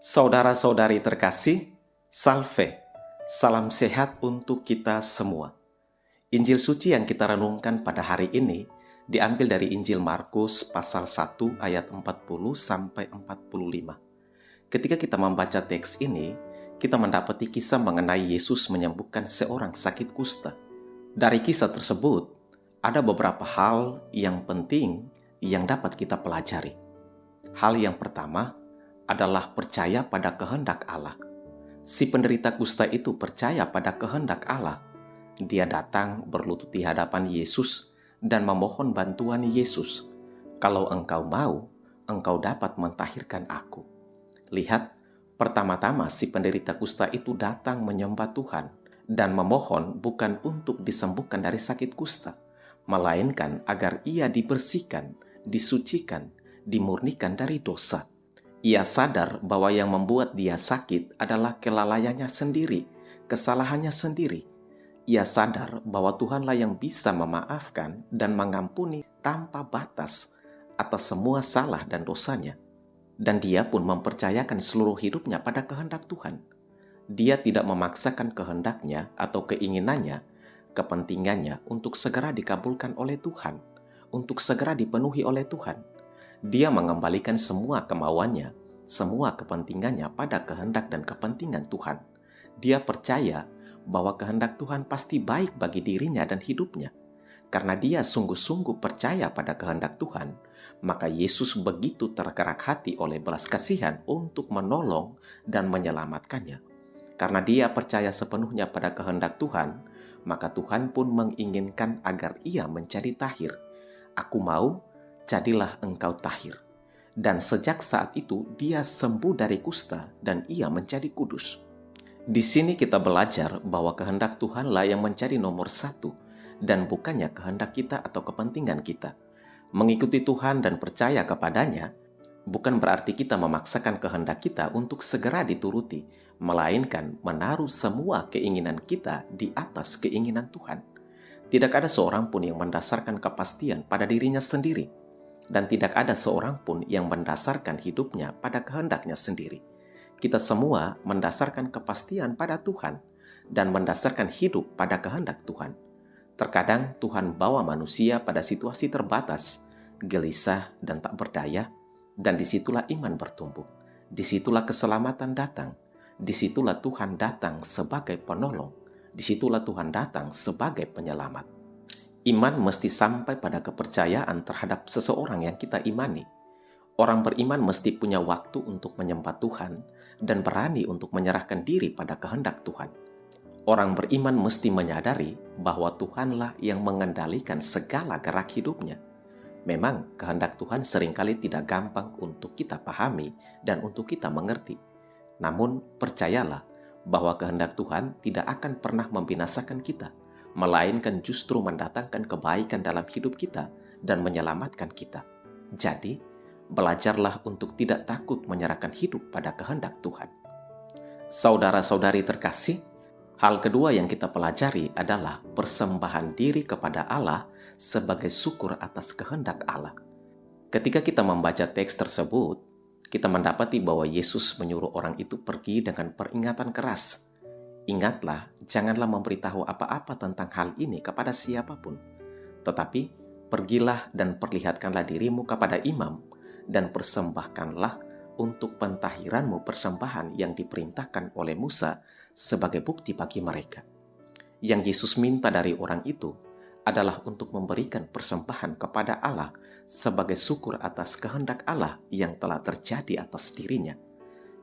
Saudara-saudari terkasih, salve, salam sehat untuk kita semua. Injil suci yang kita renungkan pada hari ini diambil dari Injil Markus pasal 1 ayat 40-45. Ketika kita membaca teks ini, kita mendapati kisah mengenai Yesus menyembuhkan seorang sakit kusta. Dari kisah tersebut, ada beberapa hal yang penting yang dapat kita pelajari. Hal yang pertama adalah percaya pada kehendak Allah. Si penderita kusta itu percaya pada kehendak Allah. Dia datang berlutut di hadapan Yesus dan memohon bantuan Yesus. Kalau engkau mau, engkau dapat mentahirkan aku. Lihat, pertama-tama si penderita kusta itu datang menyembah Tuhan dan memohon bukan untuk disembuhkan dari sakit kusta, melainkan agar ia dibersihkan, disucikan, dimurnikan dari dosa. Ia sadar bahwa yang membuat dia sakit adalah kelalaiannya sendiri, kesalahannya sendiri. Ia sadar bahwa Tuhanlah yang bisa memaafkan dan mengampuni tanpa batas atas semua salah dan dosanya. Dan dia pun mempercayakan seluruh hidupnya pada kehendak Tuhan. Dia tidak memaksakan kehendaknya atau keinginannya, kepentingannya untuk segera dikabulkan oleh Tuhan, untuk segera dipenuhi oleh Tuhan. Dia mengembalikan semua kemauannya, semua kepentingannya pada kehendak dan kepentingan Tuhan. Dia percaya bahwa kehendak Tuhan pasti baik bagi dirinya dan hidupnya. Karena dia sungguh-sungguh percaya pada kehendak Tuhan, maka Yesus begitu tergerak hati oleh belas kasihan untuk menolong dan menyelamatkannya. Karena dia percaya sepenuhnya pada kehendak Tuhan, maka Tuhan pun menginginkan agar ia menjadi tahir. Aku mau, jadilah engkau tahir. Dan sejak saat itu dia sembuh dari kusta dan ia menjadi kudus. Di sini kita belajar bahwa kehendak Tuhanlah yang menjadi nomor satu dan bukannya kehendak kita atau kepentingan kita. Mengikuti Tuhan dan percaya kepadanya bukan berarti kita memaksakan kehendak kita untuk segera dituruti, melainkan menaruh semua keinginan kita di atas keinginan Tuhan. Tidak ada seorang pun yang mendasarkan kepastian pada dirinya sendiri, dan tidak ada seorang pun yang mendasarkan hidupnya pada kehendaknya sendiri. Kita semua mendasarkan kepastian pada Tuhan dan mendasarkan hidup pada kehendak Tuhan. Terkadang Tuhan bawa manusia pada situasi terbatas, gelisah dan tak berdaya, dan disitulah iman bertumbuh. Disitulah keselamatan datang. Disitulah Tuhan datang sebagai penolong. Disitulah Tuhan datang sebagai penyelamat. Iman mesti sampai pada kepercayaan terhadap seseorang yang kita imani. Orang beriman mesti punya waktu untuk menyembah Tuhan dan berani untuk menyerahkan diri pada kehendak Tuhan. Orang beriman mesti menyadari bahwa Tuhanlah yang mengendalikan segala gerak hidupnya. Memang kehendak Tuhan seringkali tidak gampang untuk kita pahami dan untuk kita mengerti. Namun percayalah bahwa kehendak Tuhan tidak akan pernah membinasakan kita, melainkan justru mendatangkan kebaikan dalam hidup kita dan menyelamatkan kita. Jadi, belajarlah untuk tidak takut menyerahkan hidup pada kehendak Tuhan. Saudara-saudari terkasih, hal kedua yang kita pelajari adalah persembahan diri kepada Allah sebagai syukur atas kehendak Allah. Ketika kita membaca teks tersebut, kita mendapati bahwa Yesus menyuruh orang itu pergi dengan peringatan keras. Ingatlah, janganlah memberitahu apa-apa tentang hal ini kepada siapapun. Tetapi, pergilah dan perlihatkanlah dirimu kepada imam, dan persembahkanlah untuk pentahiranmu persembahan yang diperintahkan oleh Musa sebagai bukti bagi mereka. Yang Yesus minta dari orang itu adalah untuk memberikan persembahan kepada Allah sebagai syukur atas kehendak Allah yang telah terjadi atas dirinya.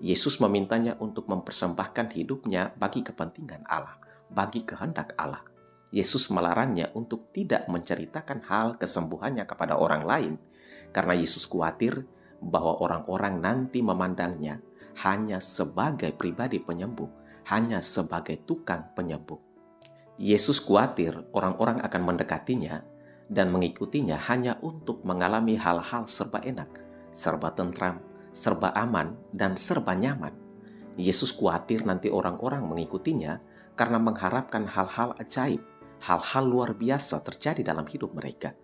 Yesus memintanya untuk mempersembahkan hidupnya bagi kepentingan Allah, bagi kehendak Allah. Yesus melarangnya untuk tidak menceritakan hal kesembuhannya kepada orang lain, karena Yesus khawatir bahwa orang-orang nanti memandangnya hanya sebagai pribadi penyembuh, hanya sebagai tukang penyembuh. Yesus khawatir orang-orang akan mendekatinya dan mengikutinya hanya untuk mengalami hal-hal serba enak, serba tentram, serba aman, dan serba nyaman. Yesus khawatir nanti orang-orang mengikutinya karena mengharapkan hal-hal ajaib, hal-hal luar biasa terjadi dalam hidup mereka.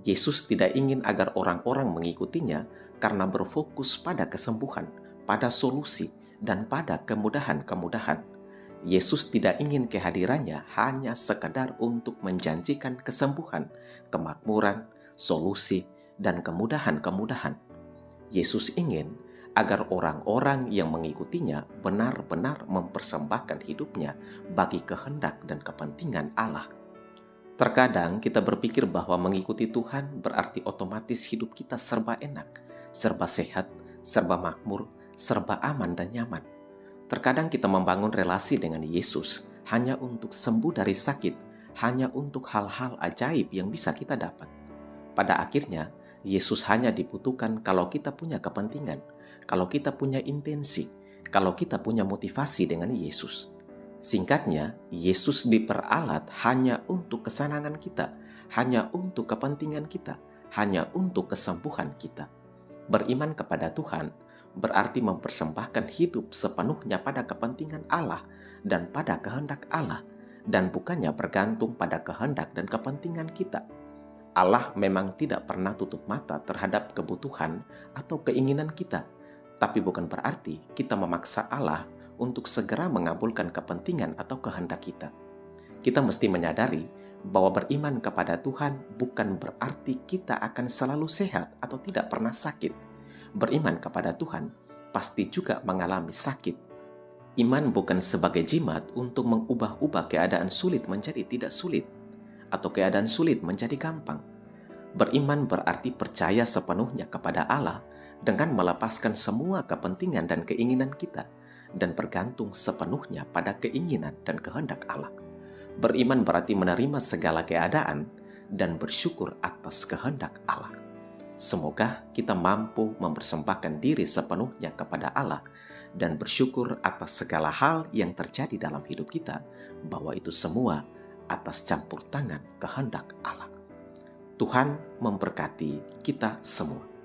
Yesus tidak ingin agar orang-orang mengikutinya karena berfokus pada kesembuhan, pada solusi, dan pada kemudahan-kemudahan. Yesus tidak ingin kehadirannya hanya sekadar untuk menjanjikan kesembuhan, kemakmuran, solusi, dan kemudahan-kemudahan. Yesus ingin agar orang-orang yang mengikutinya benar-benar mempersembahkan hidupnya bagi kehendak dan kepentingan Allah. Terkadang kita berpikir bahwa mengikuti Tuhan berarti otomatis hidup kita serba enak, serba sehat, serba makmur, serba aman dan nyaman. Terkadang kita membangun relasi dengan Yesus hanya untuk sembuh dari sakit, hanya untuk hal-hal ajaib yang bisa kita dapat. Pada akhirnya, Yesus hanya dibutuhkan kalau kita punya kepentingan, kalau kita punya intensi, kalau kita punya motivasi dengan Yesus. Singkatnya, Yesus diperalat hanya untuk kesenangan kita, hanya untuk kepentingan kita, hanya untuk kesembuhan kita. Beriman kepada Tuhan berarti mempersembahkan hidup sepenuhnya pada kepentingan Allah dan pada kehendak Allah, dan bukannya bergantung pada kehendak dan kepentingan kita. Allah memang tidak pernah tutup mata terhadap kebutuhan atau keinginan kita, tapi bukan berarti kita memaksa Allah untuk segera mengabulkan kepentingan atau kehendak kita. Kita mesti menyadari bahwa beriman kepada Tuhan bukan berarti kita akan selalu sehat atau tidak pernah sakit. Beriman kepada Tuhan pasti juga mengalami sakit. Iman bukan sebagai jimat untuk mengubah-ubah keadaan sulit menjadi tidak sulit, atau keadaan sulit menjadi gampang. Beriman berarti percaya sepenuhnya kepada Allah dengan melepaskan semua kepentingan dan keinginan kita, dan bergantung sepenuhnya pada keinginan dan kehendak Allah. Beriman berarti menerima segala keadaan dan bersyukur atas kehendak Allah. Semoga kita mampu mempersembahkan diri sepenuhnya kepada Allah dan bersyukur atas segala hal yang terjadi dalam hidup kita, bahwa itu semua atas campur tangan kehendak Allah. Tuhan memberkati kita semua.